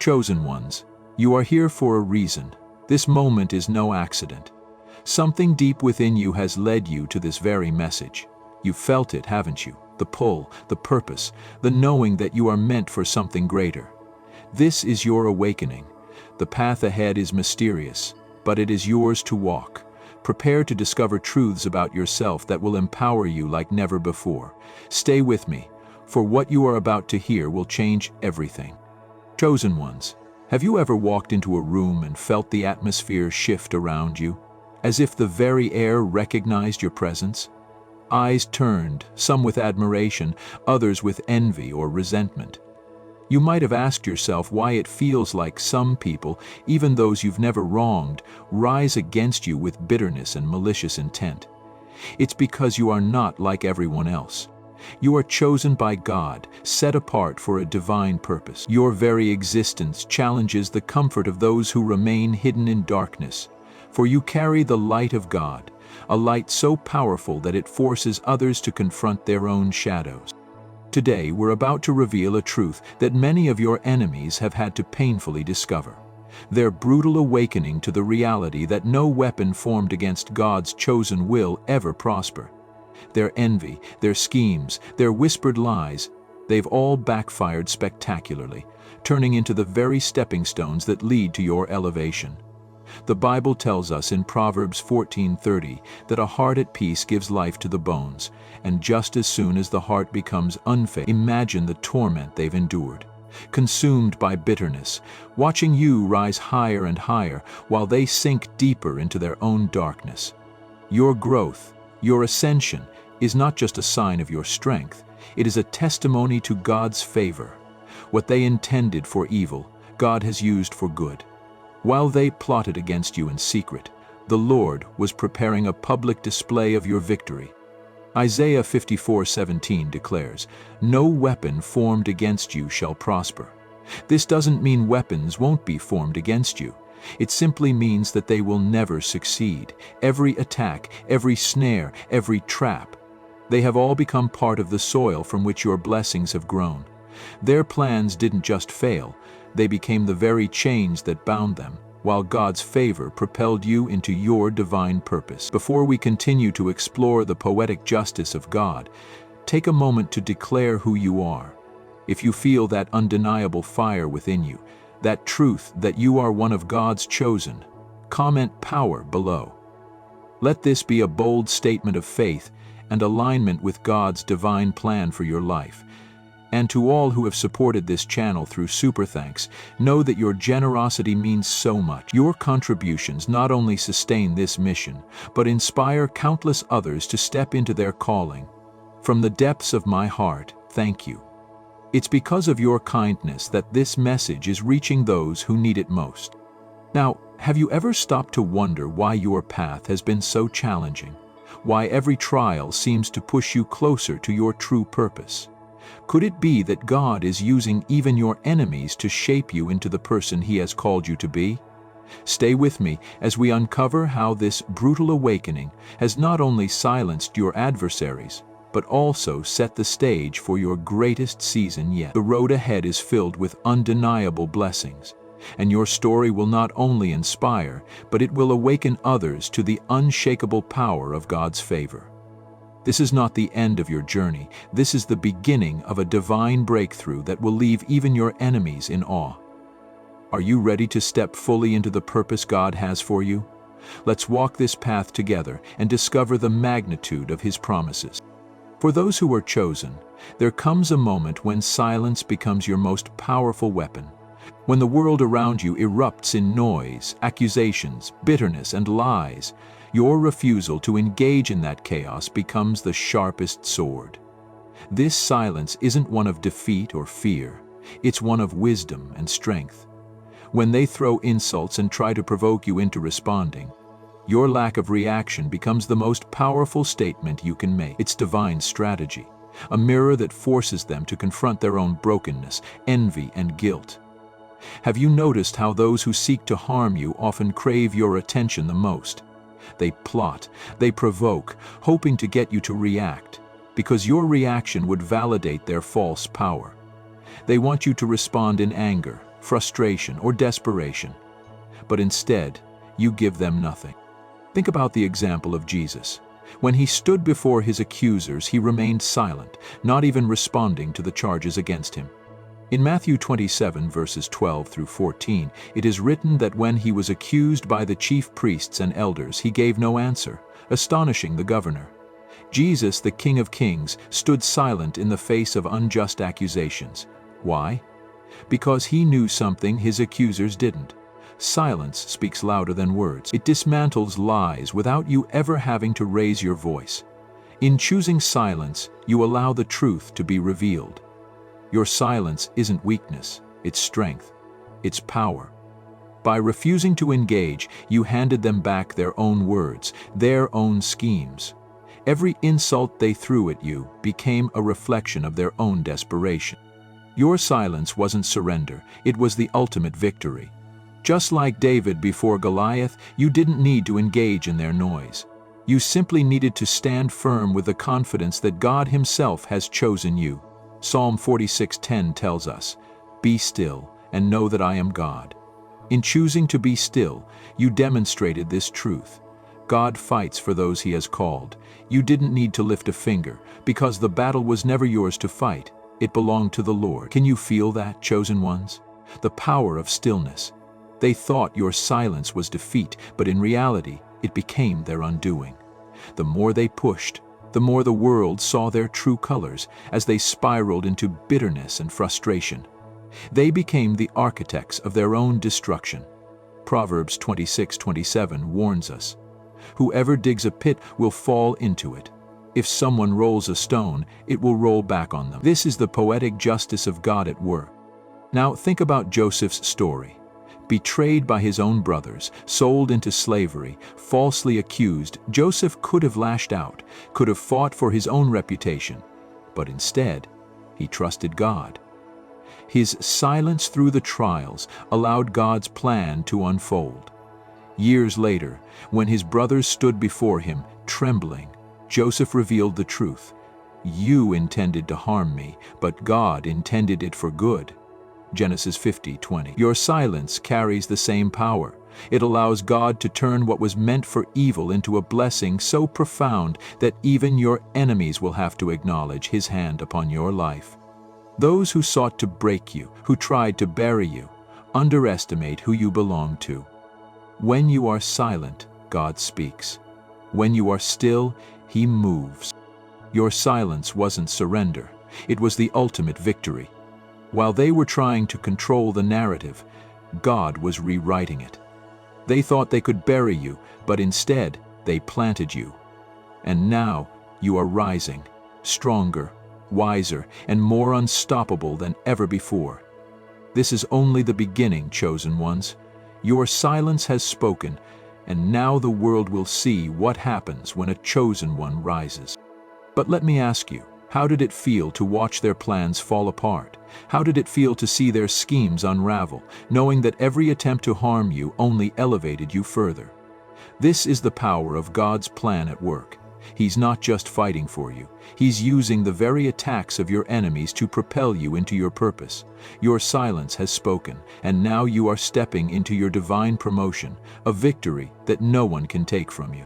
Chosen ones, you are here for a reason. This moment is no accident. Something deep within you has led you to this very message. You've felt it, haven't you? The pull, the purpose, the knowing that you are meant for something greater. This is your awakening. The path ahead is mysterious, but it is yours to walk. Prepare to discover truths about yourself that will empower you like never before. Stay with me, for what you are about to hear will change everything. Chosen ones, have you ever walked into a room and felt the atmosphere shift around you, as if the very air recognized your presence? Eyes turned, some with admiration, others with envy or resentment. You might have asked yourself why it feels like some people, even those you've never wronged, rise against you with bitterness and malicious intent. It's because you are not like everyone else. You are chosen by God, set apart for a divine purpose. Your very existence challenges the comfort of those who remain hidden in darkness, for you carry the light of God, a light so powerful that it forces others to confront their own shadows. Today, we're about to reveal a truth that many of your enemies have had to painfully discover. Their brutal awakening to the reality that no weapon formed against God's chosen will ever prosper. Their envy, their schemes, their whispered lies, they've all backfired spectacularly, turning into the very stepping stones that lead to your elevation. The Bible tells us in Proverbs 14:30 that a heart at peace gives life to the bones, and just as soon as the heart becomes unfaithful, imagine the torment they've endured. Consumed by bitterness, watching you rise higher and higher while they sink deeper into their own darkness. Your growth, your ascension, is not just a sign of your strength, it is a testimony to God's favor. What they intended for evil, God has used for good. While they plotted against you in secret, the Lord was preparing a public display of your victory. Isaiah 54:17 declares, "No weapon formed against you shall prosper." This doesn't mean weapons won't be formed against you. It simply means that they will never succeed. Every attack, every snare, every trap, they have all become part of the soil from which your blessings have grown. Their plans didn't just fail, they became the very chains that bound them, while God's favor propelled you into your divine purpose. Before we continue to explore the poetic justice of God, take a moment to declare who you are. If you feel that undeniable fire within you, that truth that you are one of God's chosen, comment "power" below. Let this be a bold statement of faith and alignment with God's divine plan for your life. And to all who have supported this channel through Super Thanks, know that your generosity means so much. Your contributions not only sustain this mission, but inspire countless others to step into their calling. From the depths of my heart, thank you. It's because of your kindness that this message is reaching those who need it most. Now, have you ever stopped to wonder why your path has been so challenging? Why every trial seems to push you closer to your true purpose? Could it be that God is using even your enemies to shape you into the person He has called you to be? Stay with me as we uncover how this brutal awakening has not only silenced your adversaries, but also set the stage for your greatest season yet. The road ahead is filled with undeniable blessings, and your story will not only inspire, but it will awaken others to the unshakable power of God's favor. This is not the end of your journey. This is the beginning of a divine breakthrough that will leave even your enemies in awe. Are you ready to step fully into the purpose God has for you? Let's walk this path together and discover the magnitude of His promises. For those who are chosen, there comes a moment when silence becomes your most powerful weapon. When the world around you erupts in noise, accusations, bitterness, and lies, your refusal to engage in that chaos becomes the sharpest sword. This silence isn't one of defeat or fear, it's one of wisdom and strength. When they throw insults and try to provoke you into responding, your lack of reaction becomes the most powerful statement you can make. It's divine strategy, a mirror that forces them to confront their own brokenness, envy, and guilt. Have you noticed how those who seek to harm you often crave your attention the most? They plot, they provoke, hoping to get you to react, because your reaction would validate their false power. They want you to respond in anger, frustration, or desperation. But instead, you give them nothing. Think about the example of Jesus. When he stood before his accusers, he remained silent, not even responding to the charges against him. In Matthew 27, verses 12 through 14, it is written that when he was accused by the chief priests and elders, he gave no answer, astonishing the governor. Jesus, the King of Kings, stood silent in the face of unjust accusations. Why? Because he knew something his accusers didn't. Silence speaks louder than words. It dismantles lies without you ever having to raise your voice. In choosing silence, you allow the truth to be revealed. Your silence isn't weakness, it's strength, it's power. By refusing to engage, you handed them back their own words, their own schemes. Every insult they threw at you became a reflection of their own desperation. Your silence wasn't surrender, it was the ultimate victory. Just like David before Goliath, you didn't need to engage in their noise. You simply needed to stand firm with the confidence that God Himself has chosen you. Psalm 46:10 tells us, "Be still and know that I am God." In choosing to be still, you demonstrated this truth. God fights for those He has called. You didn't need to lift a finger, because the battle was never yours to fight. It belonged to the Lord. Can you feel that, chosen ones? The power of stillness. They thought your silence was defeat, but in reality, it became their undoing. The more they pushed, the more the world saw their true colors as they spiraled into bitterness and frustration. They became the architects of their own destruction. Proverbs 26:27 warns us, "Whoever digs a pit will fall into it. If someone rolls a stone, it will roll back on them." This is the poetic justice of God at work. Now think about Joseph's story. Betrayed by his own brothers, sold into slavery, falsely accused, Joseph could have lashed out, could have fought for his own reputation. But instead, he trusted God. His silence through the trials allowed God's plan to unfold. Years later, when his brothers stood before him, trembling, Joseph revealed the truth. "You intended to harm me, but God intended it for good." Genesis 50:20. Your silence carries the same power. It allows God to turn what was meant for evil into a blessing so profound that even your enemies will have to acknowledge His hand upon your life. Those who sought to break you, who tried to bury you, underestimate who you belong to. When you are silent, God speaks. When you are still, He moves. Your silence wasn't surrender. It was the ultimate victory. While they were trying to control the narrative, God was rewriting it. They thought they could bury you, but instead, they planted you. And now, you are rising, stronger, wiser, and more unstoppable than ever before. This is only the beginning, chosen ones. Your silence has spoken, and now the world will see what happens when a chosen one rises. But let me ask you, how did it feel to watch their plans fall apart? How did it feel to see their schemes unravel, knowing that every attempt to harm you only elevated you further? This is the power of God's plan at work. He's not just fighting for you. He's using the very attacks of your enemies to propel you into your purpose. Your silence has spoken, and now you are stepping into your divine promotion, a victory that no one can take from you.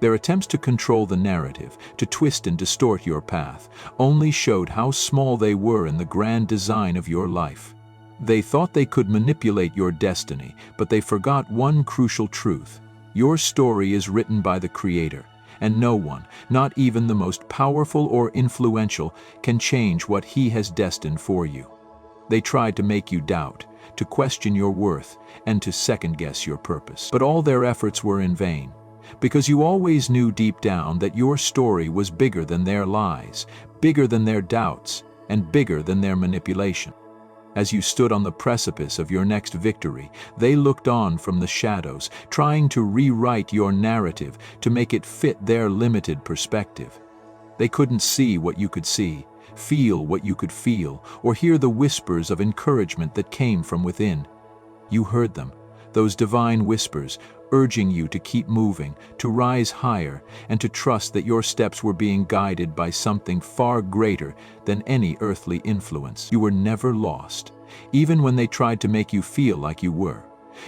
Their attempts to control the narrative, to twist and distort your path, only showed how small they were in the grand design of your life. They thought they could manipulate your destiny, but they forgot one crucial truth. Your story is written by the Creator, and no one, not even the most powerful or influential, can change what He has destined for you. They tried to make you doubt, to question your worth, and to second-guess your purpose. But all their efforts were in vain. Because you always knew deep down that your story was bigger than their lies, bigger than their doubts, and bigger than their manipulation. As you stood on the precipice of your next victory, they looked on from the shadows, trying to rewrite your narrative to make it fit their limited perspective. They couldn't see what you could see, feel what you could feel, or hear the whispers of encouragement that came from within. You heard them, those divine whispers, urging you to keep moving, to rise higher, and to trust that your steps were being guided by something far greater than any earthly influence. You were never lost. even when they tried to make you feel like you were.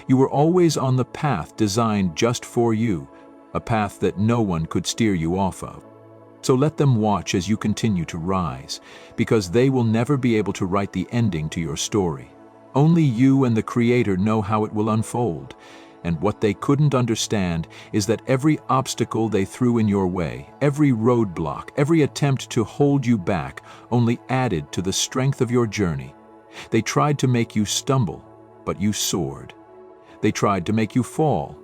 You were always on the path designed just for you, a path that no one could steer you off of. So let them watch as you continue to rise, because they will never be able to write the ending to your story. Only you and the Creator know how it will unfold, and what they couldn't understand is that every obstacle they threw in your way, every roadblock, every attempt to hold you back only added to the strength of your journey. They tried to make you stumble, but you soared. They tried to make you fall,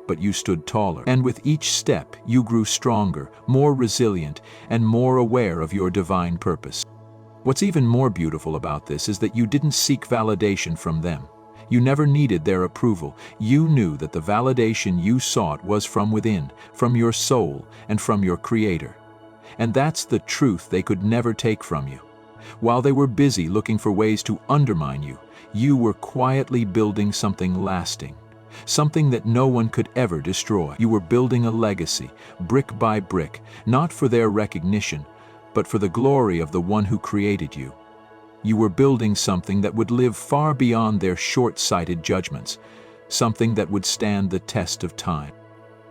but you stood taller. And with each step, you grew stronger, more resilient, and more aware of your divine purpose. What's even more beautiful about this is that you didn't seek validation from them. You never needed their approval. You knew that the validation you sought was from within, from your soul, and from your Creator. And that's the truth they could never take from you. While they were busy looking for ways to undermine you, you were quietly building something lasting, something that no one could ever destroy. You were building a legacy, brick by brick, not for their recognition, but for the glory of the one who created you. You were building something that would live far beyond their short-sighted judgments, something that would stand the test of time.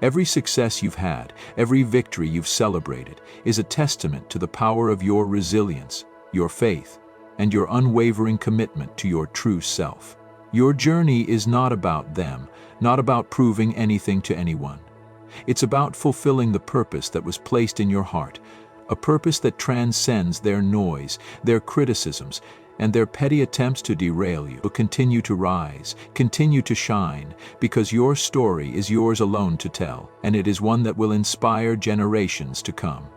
Every success you've had, every victory you've celebrated, is a testament to the power of your resilience, your faith, and your unwavering commitment to your true self. Your journey is not about them, not about proving anything to anyone. It's about fulfilling the purpose that was placed in your heart, a purpose that transcends their noise, their criticisms, and their petty attempts to derail you. Continue to rise, continue to shine, because your story is yours alone to tell, and it is one that will inspire generations to come.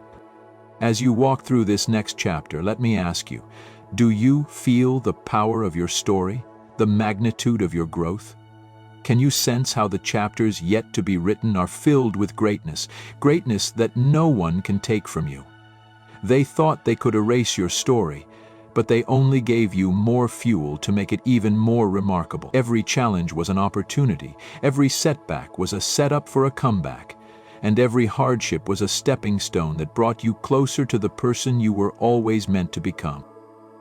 As you walk through this next chapter, let me ask you, do you feel the power of your story, the magnitude of your growth? Can you sense how the chapters yet to be written are filled with greatness, greatness that no one can take from you? They thought they could erase your story, but they only gave you more fuel to make it even more remarkable. Every challenge was an opportunity, every setback was a setup for a comeback, and every hardship was a stepping stone that brought you closer to the person you were always meant to become.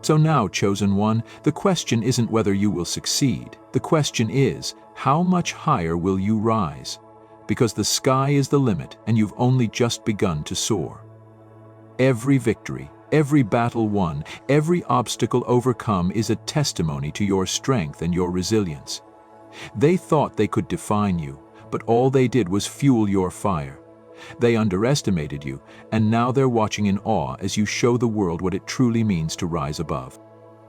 So now, chosen one, the question isn't whether you will succeed. The question is, how much higher will you rise? Because the sky is the limit, and you've only just begun to soar. Every victory, every battle won, every obstacle overcome is a testimony to your strength and your resilience. They thought they could define you, but all they did was fuel your fire. They underestimated you, and now they're watching in awe as you show the world what it truly means to rise above.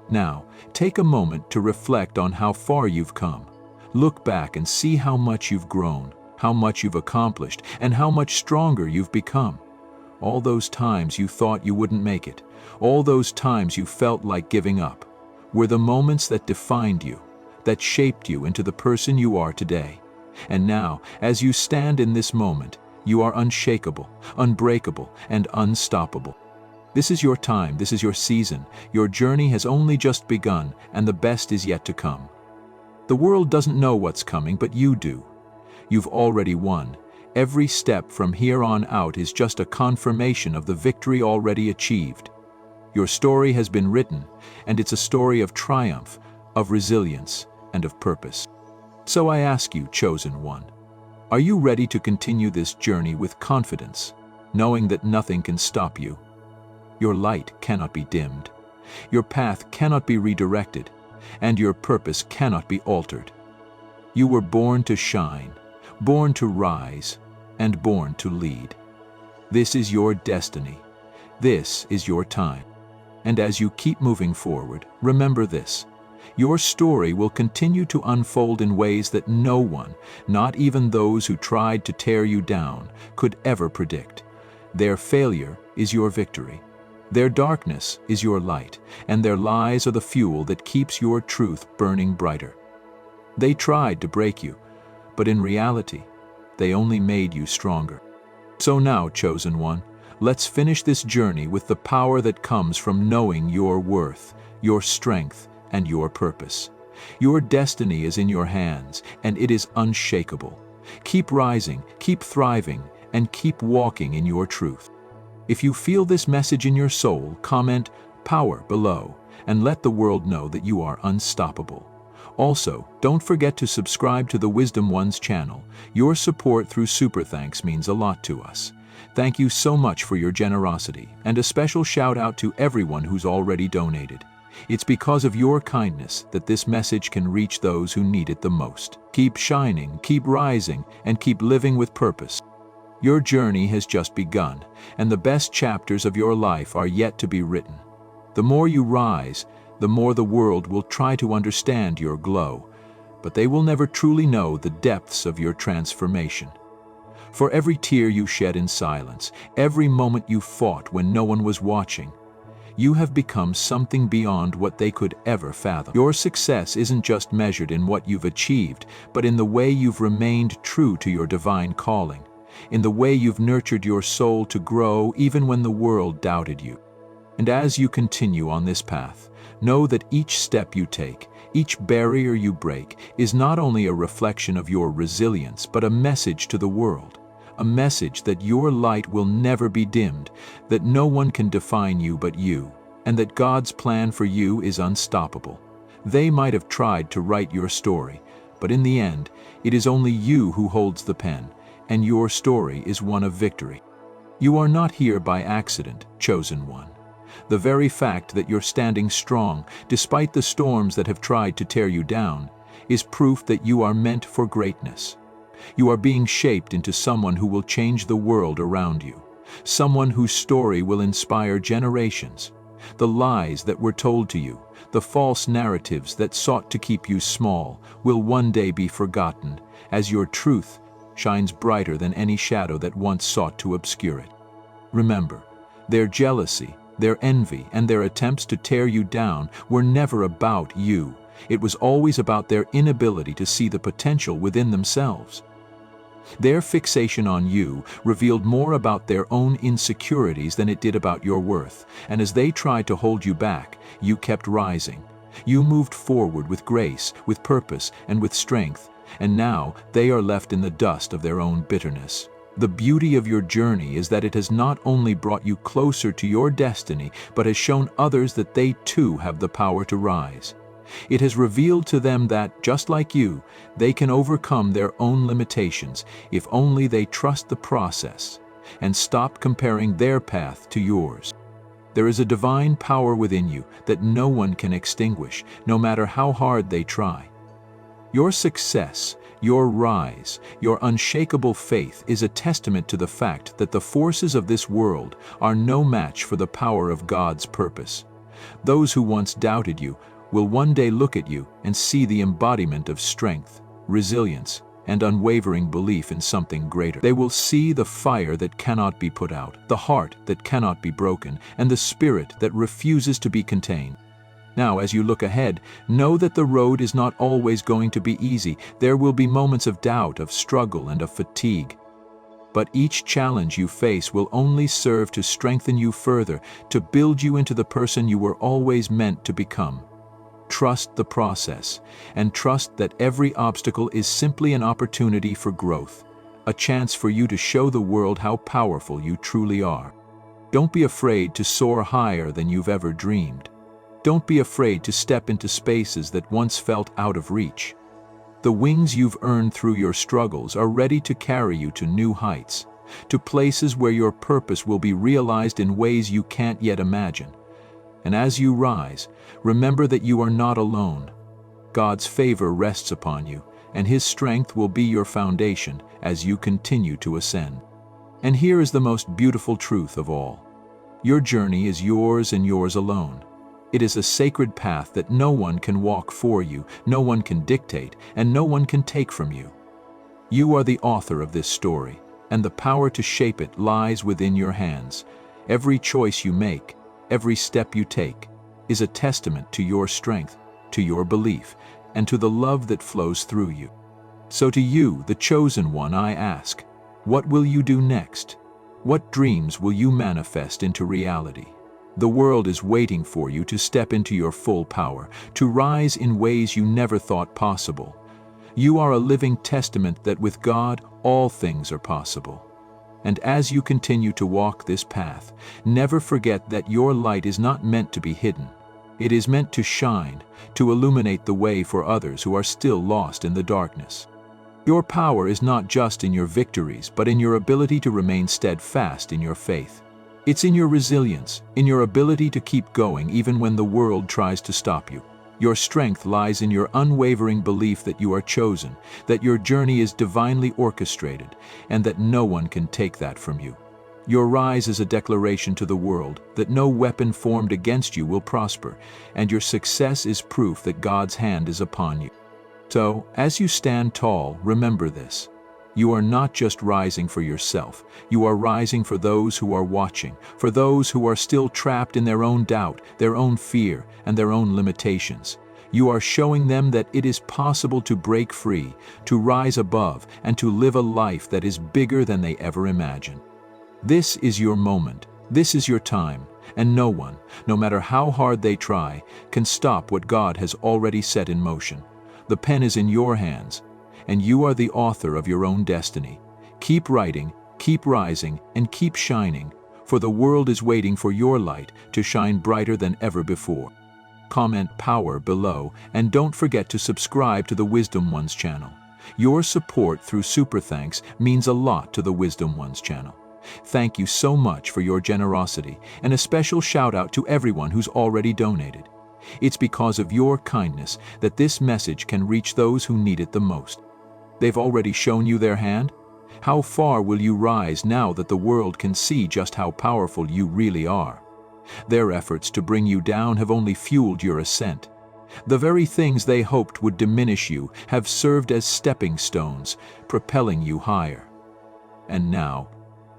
Now, take a moment to reflect on how far you've come. Look back and see how much you've grown, how much you've accomplished, and how much stronger you've become. All those times you thought you wouldn't make it, all those times you felt like giving up, were the moments that defined you, that shaped you into the person you are today. And now, as you stand in this moment, you are unshakable, unbreakable, and unstoppable. This is your time, this is your season. Your journey has only just begun, and the best is yet to come. The world doesn't know what's coming, but you do. You've already won. Every step from here on out is just a confirmation of the victory already achieved. Your story has been written, and it's a story of triumph, of resilience, and of purpose. So I ask you, chosen one, are you ready to continue this journey with confidence, knowing that nothing can stop you? Your light cannot be dimmed, your path cannot be redirected, and your purpose cannot be altered. You were born to shine, born to rise, and born to lead. This is your destiny. This is your time. And as you keep moving forward, remember this. Your story will continue to unfold in ways that no one, not even those who tried to tear you down, could ever predict. Their failure is your victory. Their darkness is your light, and their lies are the fuel that keeps your truth burning brighter. They tried to break you, but in reality, they only made you stronger. So now, chosen one, let's finish this journey with the power that comes from knowing your worth, your strength, and your purpose. Your destiny is in your hands, and it is unshakable. Keep rising, keep thriving, and keep walking in your truth. If you feel this message in your soul, comment "Power" below, and let the world know that you are unstoppable. Also, don't forget to subscribe to the Wisdom Ones channel. Your support through Super Thanks means a lot to us. Thank you so much for your generosity, and a special shout out to everyone who's already donated. It's because of your kindness that this message can reach those who need it the most. Keep shining, keep rising, and keep living with purpose. Your journey has just begun, and the best chapters of your life are yet to be written. The more you rise, the more the world will try to understand your glow, but they will never truly know the depths of your transformation. For every tear you shed in silence, every moment you fought when no one was watching, you have become something beyond what they could ever fathom. Your success isn't just measured in what you've achieved, but in the way you've remained true to your divine calling, in the way you've nurtured your soul to grow even when the world doubted you. And as you continue on this path, know that each step you take, each barrier you break, is not only a reflection of your resilience, but a message to the world. A message that your light will never be dimmed, that no one can define you but you, and that God's plan for you is unstoppable. They might have tried to write your story, but in the end, it is only you who holds the pen, and your story is one of victory. You are not here by accident, chosen one. The very fact that you're standing strong, despite the storms that have tried to tear you down, is proof that you are meant for greatness. You are being shaped into someone who will change the world around you, someone whose story will inspire generations. The lies that were told to you, the false narratives that sought to keep you small, will one day be forgotten, as your truth shines brighter than any shadow that once sought to obscure it. Remember, their jealousy, their envy, and their attempts to tear you down were never about you. It was always about their inability to see the potential within themselves. Their fixation on you revealed more about their own insecurities than it did about your worth, and as they tried to hold you back, you kept rising. You moved forward with grace, with purpose, and with strength, and now they are left in the dust of their own bitterness. The beauty of your journey is that it has not only brought you closer to your destiny, but has shown others that they too have the power to rise. It has revealed to them that, just like you, they can overcome their own limitations if only they trust the process and stop comparing their path to yours. There is a divine power within you that no one can extinguish, no matter how hard they try. Your success, your rise, your unshakable faith is a testament to the fact that the forces of this world are no match for the power of God's purpose. Those who once doubted you will one day look at you and see the embodiment of strength, resilience, and unwavering belief in something greater. They will see the fire that cannot be put out, the heart that cannot be broken, and the spirit that refuses to be contained. Now, as you look ahead, know that the road is not always going to be easy. There will be moments of doubt, of struggle, and of fatigue. But each challenge you face will only serve to strengthen you further, to build you into the person you were always meant to become. Trust the process, and trust that every obstacle is simply an opportunity for growth, a chance for you to show the world how powerful you truly are. Don't be afraid to soar higher than you've ever dreamed. Don't be afraid to step into spaces that once felt out of reach. The wings you've earned through your struggles are ready to carry you to new heights, to places where your purpose will be realized in ways you can't yet imagine. And as you rise, remember that you are not alone. God's favor rests upon you, and His strength will be your foundation as you continue to ascend. And here is the most beautiful truth of all. Your journey is yours and yours alone. It is a sacred path that no one can walk for you, no one can dictate, and no one can take from you. You are the author of this story, and the power to shape it lies within your hands. Every choice you make, every step you take, is a testament to your strength, to your belief, and to the love that flows through you. So to you, the chosen one, I ask, what will you do next? What dreams will you manifest into reality? The world is waiting for you to step into your full power, to rise in ways you never thought possible. You are a living testament that with God, all things are possible. And as you continue to walk this path, never forget that your light is not meant to be hidden. It is meant to shine, to illuminate the way for others who are still lost in the darkness. Your power is not just in your victories, but in your ability to remain steadfast in your faith. It's in your resilience, in your ability to keep going even when the world tries to stop you. Your strength lies in your unwavering belief that you are chosen, that your journey is divinely orchestrated, and that no one can take that from you. Your rise is a declaration to the world that no weapon formed against you will prosper, and your success is proof that God's hand is upon you. So, as you stand tall, remember this. You are not just rising for yourself, you are rising for those who are watching, for those who are still trapped in their own doubt, their own fear, and their own limitations. You are showing them that it is possible to break free, to rise above, and to live a life that is bigger than they ever imagined. This is your moment, this is your time, and no one, no matter how hard they try, can stop what God has already set in motion. The pen is in your hands, and you are the author of your own destiny. Keep writing, keep rising, and keep shining, for the world is waiting for your light to shine brighter than ever before. Comment power below, and don't forget to subscribe to the Wisdom Ones channel. Your support through Super Thanks means a lot to the Wisdom Ones channel. Thank you so much for your generosity, and a special shout out to everyone who's already donated. It's because of your kindness that this message can reach those who need it the most. They've already shown you their hand? How far will you rise now that the world can see just how powerful you really are? Their efforts to bring you down have only fueled your ascent. The very things they hoped would diminish you have served as stepping stones, propelling you higher. And now,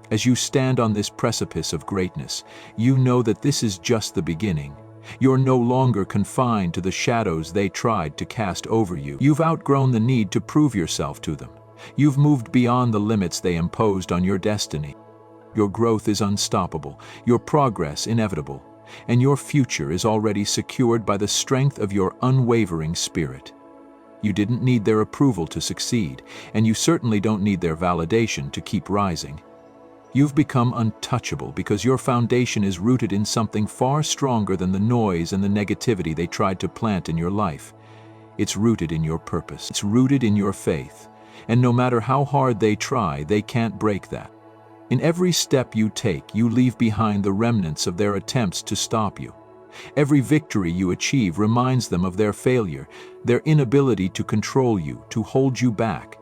as you stand on this precipice of greatness, you know that this is just the beginning. You're no longer confined to the shadows they tried to cast over you. You've outgrown the need to prove yourself to them. You've moved beyond the limits they imposed on your destiny. Your growth is unstoppable, your progress inevitable, and your future is already secured by the strength of your unwavering spirit. You didn't need their approval to succeed, and you certainly don't need their validation to keep rising. You've become untouchable because your foundation is rooted in something far stronger than the noise and the negativity they tried to plant in your life. It's rooted in your purpose. It's rooted in your faith. And no matter how hard they try, they can't break that. In every step you take, you leave behind the remnants of their attempts to stop you. Every victory you achieve reminds them of their failure, their inability to control you, to hold you back.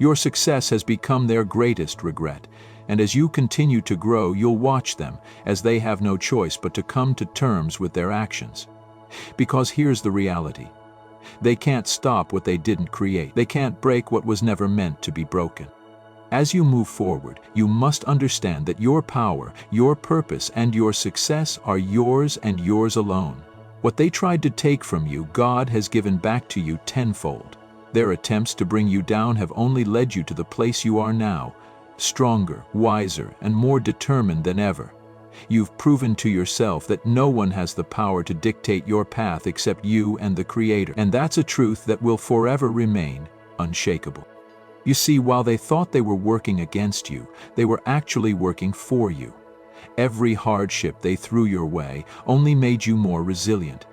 Your success has become their greatest regret. And as you continue to grow, you'll watch them, as they have no choice but to come to terms with their actions. Because here's the reality. They can't stop what they didn't create. They can't break what was never meant to be broken. As you move forward, you must understand that your power, your purpose, and your success are yours and yours alone. What they tried to take from you, God has given back to you tenfold. Their attempts to bring you down have only led you to the place you are now, stronger, wiser, and more determined than ever. You've proven to yourself that no one has the power to dictate your path except you and the Creator, and that's a truth that will forever remain unshakable. You see, while they thought they were working against you, they were actually working for you. Every hardship they threw your way only made you more resilient.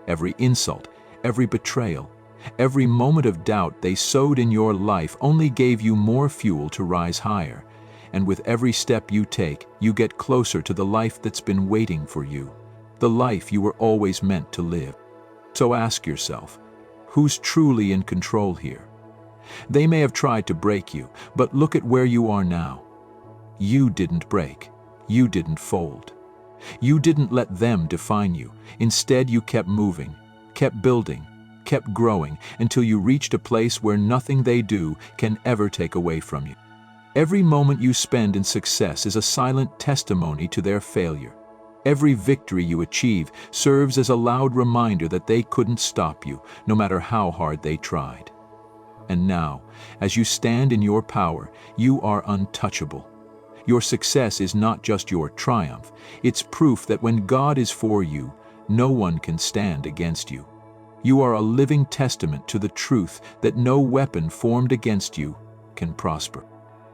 Every insult, every betrayal, every moment of doubt they sowed in your life only gave you more fuel to rise higher. And with every step you take, you get closer to the life that's been waiting for you, the life you were always meant to live. So ask yourself, who's truly in control here? They may have tried to break you, but look at where you are now. You didn't break. You didn't fold. You didn't let them define you. Instead, you kept moving, kept building, kept growing until you reached a place where nothing they do can ever take away from you. Every moment you spend in success is a silent testimony to their failure. Every victory you achieve serves as a loud reminder that they couldn't stop you, no matter how hard they tried. And now, as you stand in your power, you are untouchable. Your success is not just your triumph, it's proof that when God is for you, no one can stand against you. You are a living testament to the truth that no weapon formed against you can prosper.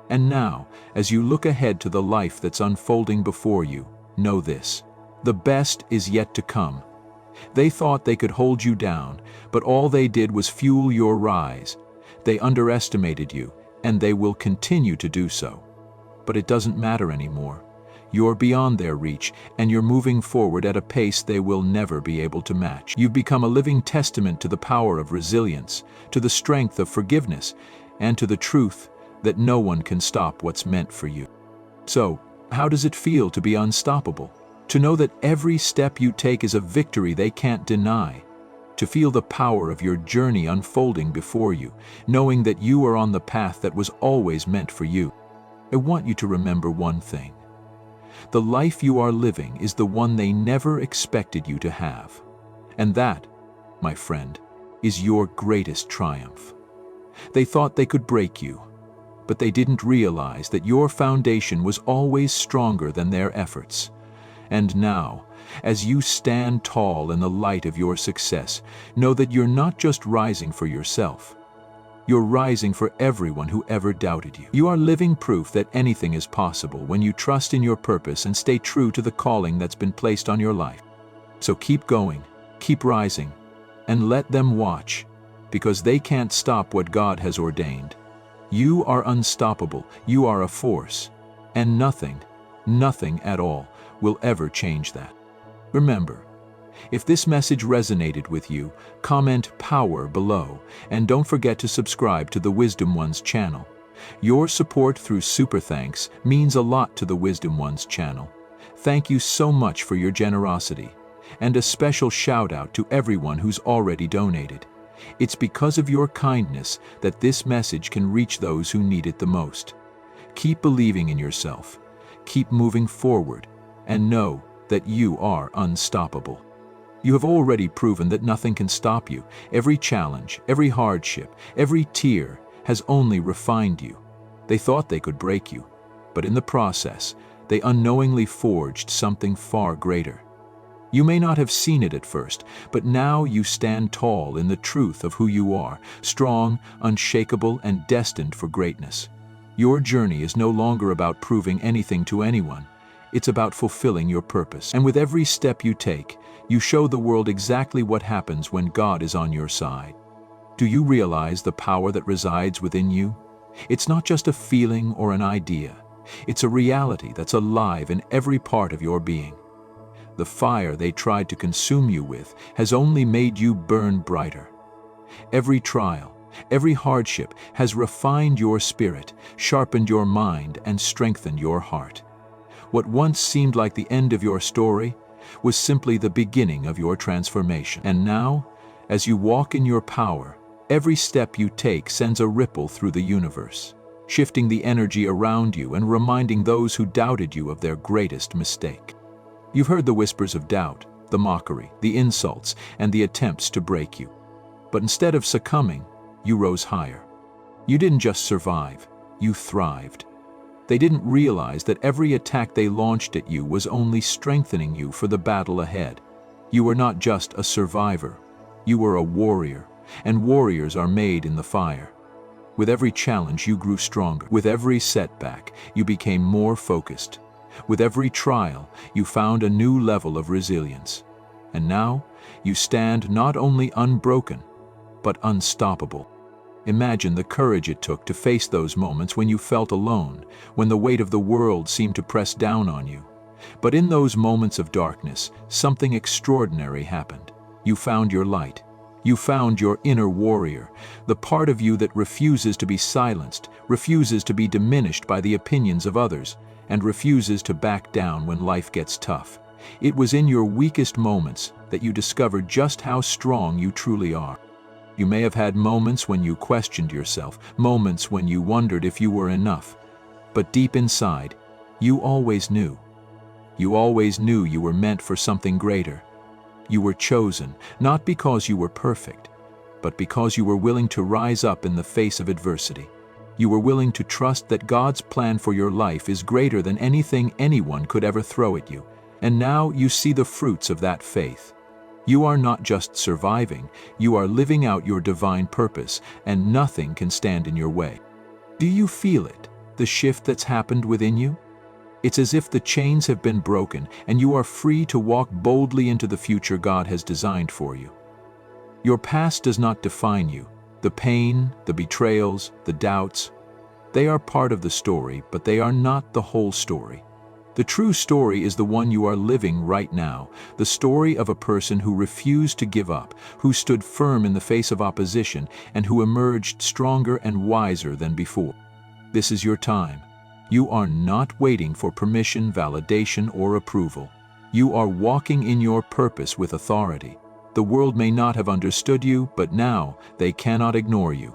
And now, as you look ahead to the life that's unfolding before you, know this: the best is yet to come. They thought they could hold you down, but all they did was fuel your rise. They underestimated you, and they will continue to do so. But it doesn't matter anymore. You're beyond their reach, and you're moving forward at a pace they will never be able to match. You've become a living testament to the power of resilience, to the strength of forgiveness, and to the truth that no one can stop what's meant for you. So, how does it feel to be unstoppable? To know that every step you take is a victory they can't deny. To feel the power of your journey unfolding before you, knowing that you are on the path that was always meant for you. I want you to remember one thing. The life you are living is the one they never expected you to have. And that, my friend, is your greatest triumph. They thought they could break you, but they didn't realize that your foundation was always stronger than their efforts. And now, as you stand tall in the light of your success, know that you're not just rising for yourself. You're rising for everyone who ever doubted you. You are living proof that anything is possible when you trust in your purpose and stay true to the calling that's been placed on your life. So keep going, keep rising, and let them watch, because they can't stop what God has ordained. You are unstoppable, you are a force, and nothing at all will ever change that. Remember, if this message resonated with you, comment "power" below, and don't forget to subscribe to the Wisdom Ones channel. Your support through Super Thanks means a lot to the Wisdom Ones channel. Thank you so much for your generosity, and a special shout out to everyone who's already donated. It's because of your kindness that this message can reach those who need it the most. Keep believing in yourself, keep moving forward, and know that you are unstoppable. You have already proven that nothing can stop you. Every challenge, every hardship, every tear has only refined you. They thought they could break you, but in the process, they unknowingly forged something far greater. You may not have seen it at first, but now you stand tall in the truth of who you are, strong, unshakable, and destined for greatness. Your journey is no longer about proving anything to anyone. It's about fulfilling your purpose. And with every step you take, you show the world exactly what happens when God is on your side. Do you realize the power that resides within you? It's not just a feeling or an idea. It's a reality that's alive in every part of your being. The fire they tried to consume you with has only made you burn brighter. Every trial, every hardship has refined your spirit, sharpened your mind, and strengthened your heart. What once seemed like the end of your story was simply the beginning of your transformation. And now, as you walk in your power, every step you take sends a ripple through the universe, shifting the energy around you and reminding those who doubted you of their greatest mistake. You've heard the whispers of doubt, the mockery, the insults, and the attempts to break you. But instead of succumbing, you rose higher. You didn't just survive, you thrived. They didn't realize that every attack they launched at you was only strengthening you for the battle ahead. You were not just a survivor, you were a warrior, and warriors are made in the fire. With every challenge, you grew stronger. With every setback, you became more focused. With every trial, you found a new level of resilience. And now, you stand not only unbroken, but unstoppable. Imagine the courage it took to face those moments when you felt alone, when the weight of the world seemed to press down on you. But in those moments of darkness, something extraordinary happened. You found your light. You found your inner warrior, the part of you that refuses to be silenced, refuses to be diminished by the opinions of others, and refuses to back down when life gets tough. It was in your weakest moments that you discovered just how strong you truly are. You may have had moments when you questioned yourself, moments when you wondered if you were enough. But deep inside, you always knew. You always knew you were meant for something greater. You were chosen, not because you were perfect, but because you were willing to rise up in the face of adversity. You were willing to trust that God's plan for your life is greater than anything anyone could ever throw at you. And now you see the fruits of that faith. You are not just surviving, you are living out your divine purpose, and nothing can stand in your way. Do you feel it, the shift that's happened within you? It's as if the chains have been broken and you are free to walk boldly into the future God has designed for you. Your past does not define you. The pain, the betrayals, the doubts, they are part of the story, but they are not the whole story. The true story is the one you are living right now, the story of a person who refused to give up, who stood firm in the face of opposition, and who emerged stronger and wiser than before. This is your time. You are not waiting for permission, validation, or approval. You are walking in your purpose with authority. The world may not have understood you, but now they cannot ignore you.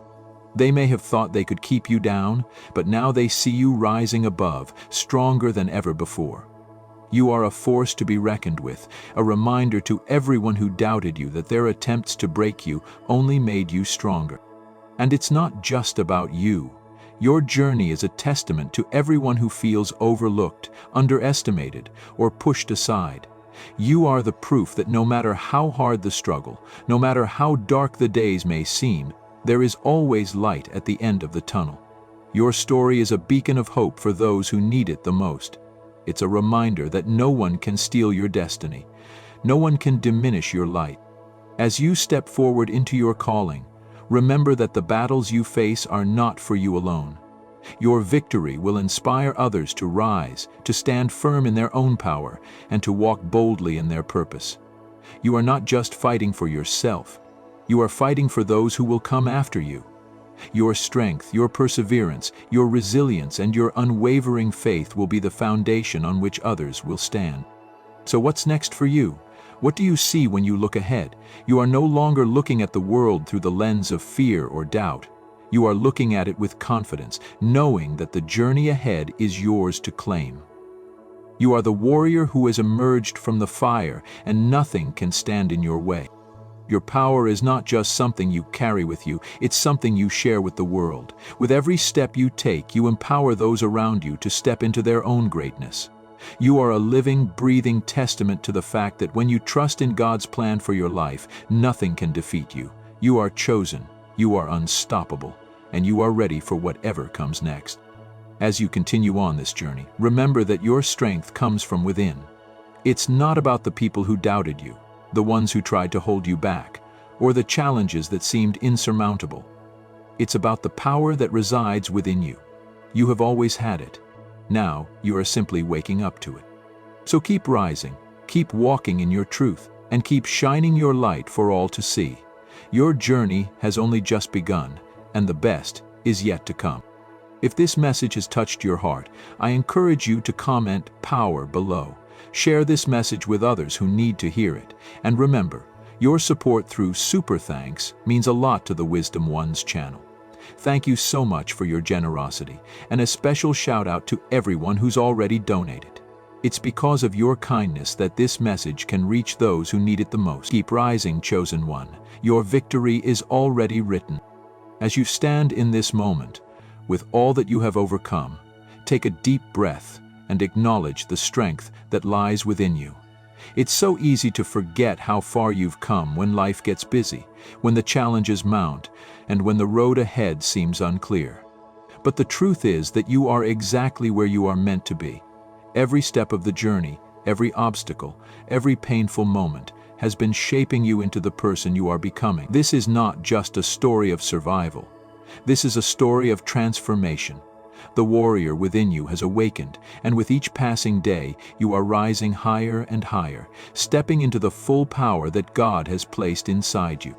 They may have thought they could keep you down, but now they see you rising above, stronger than ever before. You are a force to be reckoned with, a reminder to everyone who doubted you that their attempts to break you only made you stronger. And it's not just about you. Your journey is a testament to everyone who feels overlooked, underestimated, or pushed aside. You are the proof that no matter how hard the struggle, no matter how dark the days may seem, there is always light at the end of the tunnel. Your story is a beacon of hope for those who need it the most. It's a reminder that no one can steal your destiny. No one can diminish your light. As you step forward into your calling, remember that the battles you face are not for you alone. Your victory will inspire others to rise, to stand firm in their own power, and to walk boldly in their purpose. You are not just fighting for yourself. You are fighting for those who will come after you. Your strength, your perseverance, your resilience, and your unwavering faith will be the foundation on which others will stand. So what's next for you? What do you see when you look ahead? You are no longer looking at the world through the lens of fear or doubt. You are looking at it with confidence, knowing that the journey ahead is yours to claim. You are the warrior who has emerged from the fire, and nothing can stand in your way. Your power is not just something you carry with you, it's something you share with the world. With every step you take, you empower those around you to step into their own greatness. You are a living, breathing testament to the fact that when you trust in God's plan for your life, nothing can defeat you. You are chosen, you are unstoppable, and you are ready for whatever comes next. As you continue on this journey, remember that your strength comes from within. It's not about the people who doubted you, the ones who tried to hold you back, or the challenges that seemed insurmountable. It's about the power that resides within you. You have always had it. Now, you are simply waking up to it. So keep rising, keep walking in your truth, and keep shining your light for all to see. Your journey has only just begun, and the best is yet to come. If this message has touched your heart, I encourage you to comment "Power" below. Share this message with others who need to hear it. And remember, your support through Super Thanks means a lot to the Wisdom Ones channel. Thank you so much for your generosity, and a special shout out to everyone who's already donated. It's because of your kindness that this message can reach those who need it the most. Keep rising, chosen one. Your victory is already written. As you stand in this moment, with all that you have overcome, take a deep breath and acknowledge the strength that lies within you. It's so easy to forget how far you've come when life gets busy, when the challenges mount, and when the road ahead seems unclear. But the truth is that you are exactly where you are meant to be. Every step of the journey, every obstacle, every painful moment has been shaping you into the person you are becoming. This is not just a story of survival. This is a story of transformation. The warrior within you has awakened, and with each passing day, you are rising higher and higher, stepping into the full power that God has placed inside you.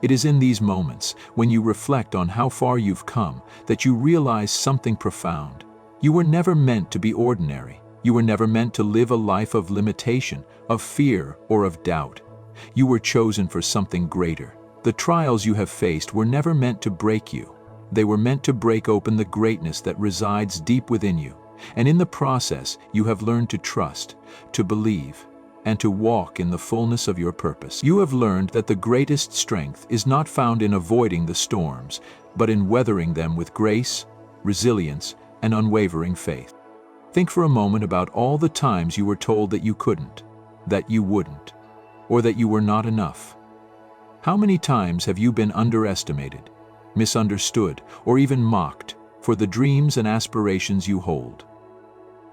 It is in these moments, when you reflect on how far you've come, that you realize something profound. You were never meant to be ordinary. You were never meant to live a life of limitation, of fear, or of doubt. You were chosen for something greater. The trials you have faced were never meant to break you. They were meant to break open the greatness that resides deep within you. And in the process, you have learned to trust, to believe, and to walk in the fullness of your purpose. You have learned that the greatest strength is not found in avoiding the storms, but in weathering them with grace, resilience, and unwavering faith. Think for a moment about all the times you were told that you couldn't, that you wouldn't, or that you were not enough. How many times have you been underestimated, misunderstood, or even mocked for the dreams and aspirations you hold?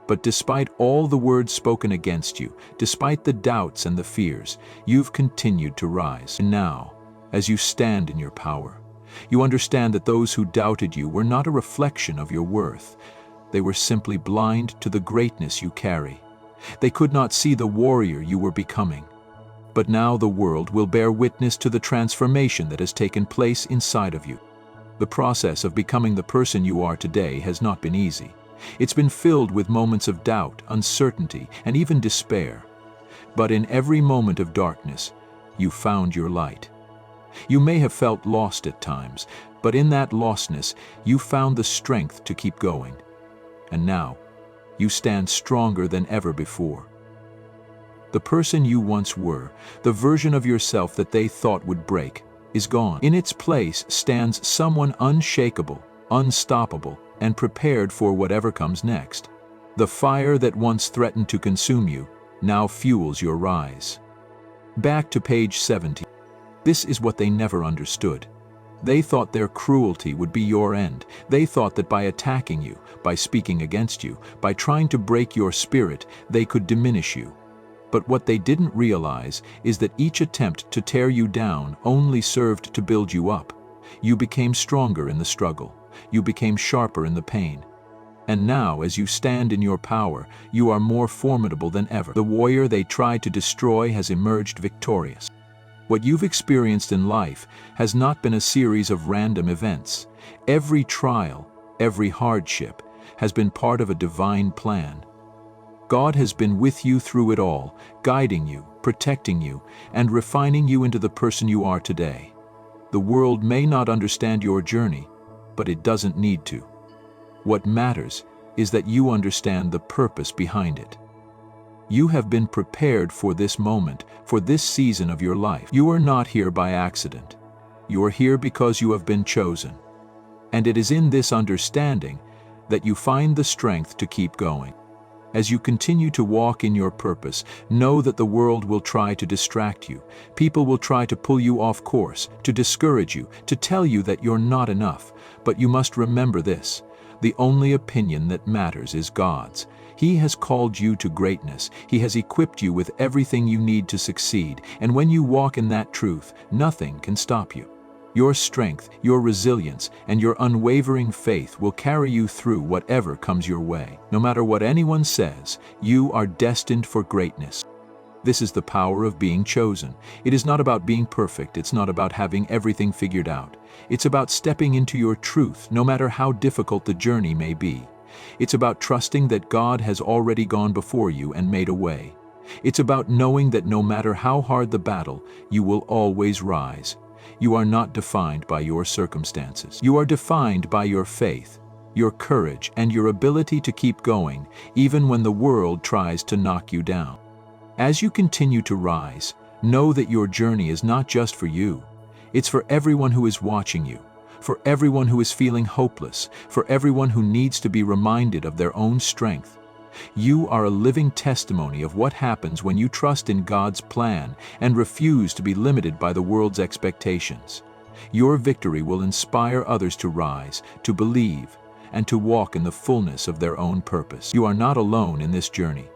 But despite all the words spoken against you, despite the doubts and the fears, you've continued to rise. And now, as you stand in your power, you understand that those who doubted you were not a reflection of your worth. They were simply blind to the greatness you carry. They could not see the warrior you were becoming. But now the world will bear witness to the transformation that has taken place inside of you. The process of becoming the person you are today has not been easy. It's been filled with moments of doubt, uncertainty, and even despair. But in every moment of darkness, you found your light. You may have felt lost at times, but in that lostness, you found the strength to keep going. And now, you stand stronger than ever before. The person you once were, the version of yourself that they thought would break, is gone. In its place stands someone unshakable, unstoppable, and prepared for whatever comes next. The fire that once threatened to consume you now fuels your rise. Back to page 70. This is what they never understood. They thought their cruelty would be your end. They thought that by attacking you, by speaking against you, by trying to break your spirit, they could diminish you. But what they didn't realize is that each attempt to tear you down only served to build you up. You became stronger in the struggle. You became sharper in the pain. And now, as you stand in your power, you are more formidable than ever. The warrior they tried to destroy has emerged victorious. What you've experienced in life has not been a series of random events. Every trial, every hardship, has been part of a divine plan. God has been with you through it all, guiding you, protecting you, and refining you into the person you are today. The world may not understand your journey, but it doesn't need to. What matters is that you understand the purpose behind it. You have been prepared for this moment, for this season of your life. You are not here by accident. You are here because you have been chosen. And it is in this understanding that you find the strength to keep going. As you continue to walk in your purpose, know that the world will try to distract you. People will try to pull you off course, to discourage you, to tell you that you're not enough. But you must remember this: the only opinion that matters is God's. He has called you to greatness. He has equipped you with everything you need to succeed. And when you walk in that truth, nothing can stop you. Your strength, your resilience, and your unwavering faith will carry you through whatever comes your way. No matter what anyone says, you are destined for greatness. This is the power of being chosen. It is not about being perfect. It's not about having everything figured out. It's about stepping into your truth, no matter how difficult the journey may be. It's about trusting that God has already gone before you and made a way. It's about knowing that no matter how hard the battle, you will always rise. You are not defined by your circumstances. You are defined by your faith, your courage, and your ability to keep going, even when the world tries to knock you down. As you continue to rise, know that your journey is not just for you. It's for everyone who is watching you, for everyone who is feeling hopeless, for everyone who needs to be reminded of their own strength. You are a living testimony of what happens when you trust in God's plan and refuse to be limited by the world's expectations. Your victory will inspire others to rise, to believe, and to walk in the fullness of their own purpose. You are not alone in this journey.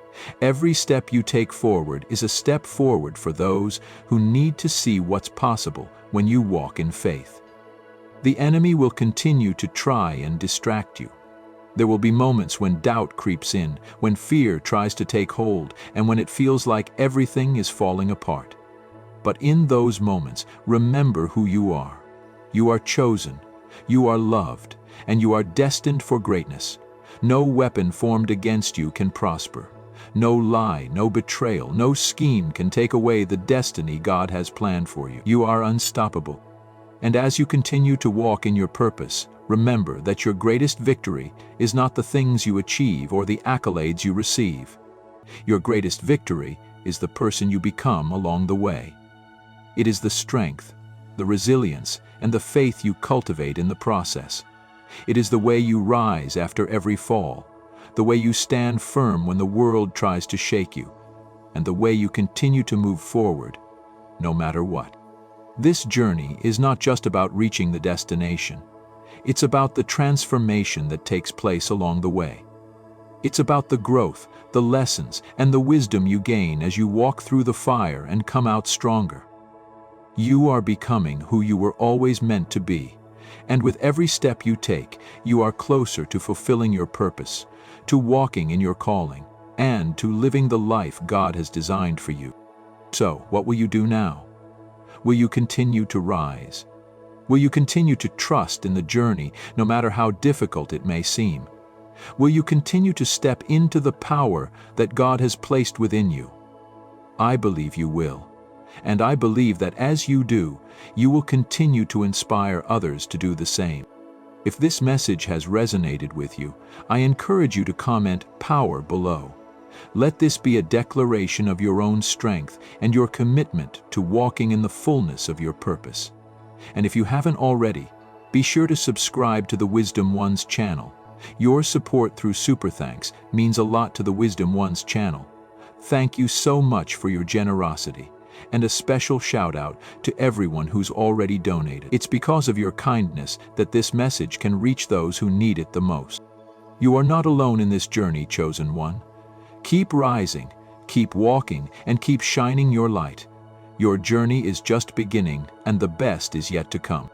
Every step you take forward is a step forward for those who need to see what's possible when you walk in faith. The enemy will continue to try and distract you. There will be moments when doubt creeps in, when fear tries to take hold, and when it feels like everything is falling apart. But in those moments, remember who you are. You are chosen, you are loved, and you are destined for greatness. No weapon formed against you can prosper. No lie, no betrayal, no scheme can take away the destiny God has planned for you. You are unstoppable. And as you continue to walk in your purpose, remember that your greatest victory is not the things you achieve or the accolades you receive. Your greatest victory is the person you become along the way. It is the strength, the resilience, and the faith you cultivate in the process. It is the way you rise after every fall, the way you stand firm when the world tries to shake you, and the way you continue to move forward, no matter what. This journey is not just about reaching the destination. It's about the transformation that takes place along the way. It's about the growth, the lessons, and the wisdom you gain as you walk through the fire and come out stronger. You are becoming who you were always meant to be, and with every step you take, you are closer to fulfilling your purpose, to walking in your calling, and to living the life God has designed for you. So, what will you do now? Will you continue to rise? Will you continue to trust in the journey, no matter how difficult it may seem? Will you continue to step into the power that God has placed within you? I believe you will. And I believe that as you do, you will continue to inspire others to do the same. If this message has resonated with you, I encourage you to comment "power" below. Let this be a declaration of your own strength and your commitment to walking in the fullness of your purpose. And if you haven't already, be sure to subscribe to the Wisdom Ones channel. Your support through Super Thanks means a lot to the Wisdom Ones channel. Thank you so much for your generosity. And a special shout out to everyone who's already donated. It's because of your kindness that this message can reach those who need it the most. You are not alone in this journey, chosen one. Keep rising, keep walking, and keep shining your light. Your journey is just beginning, and the best is yet to come.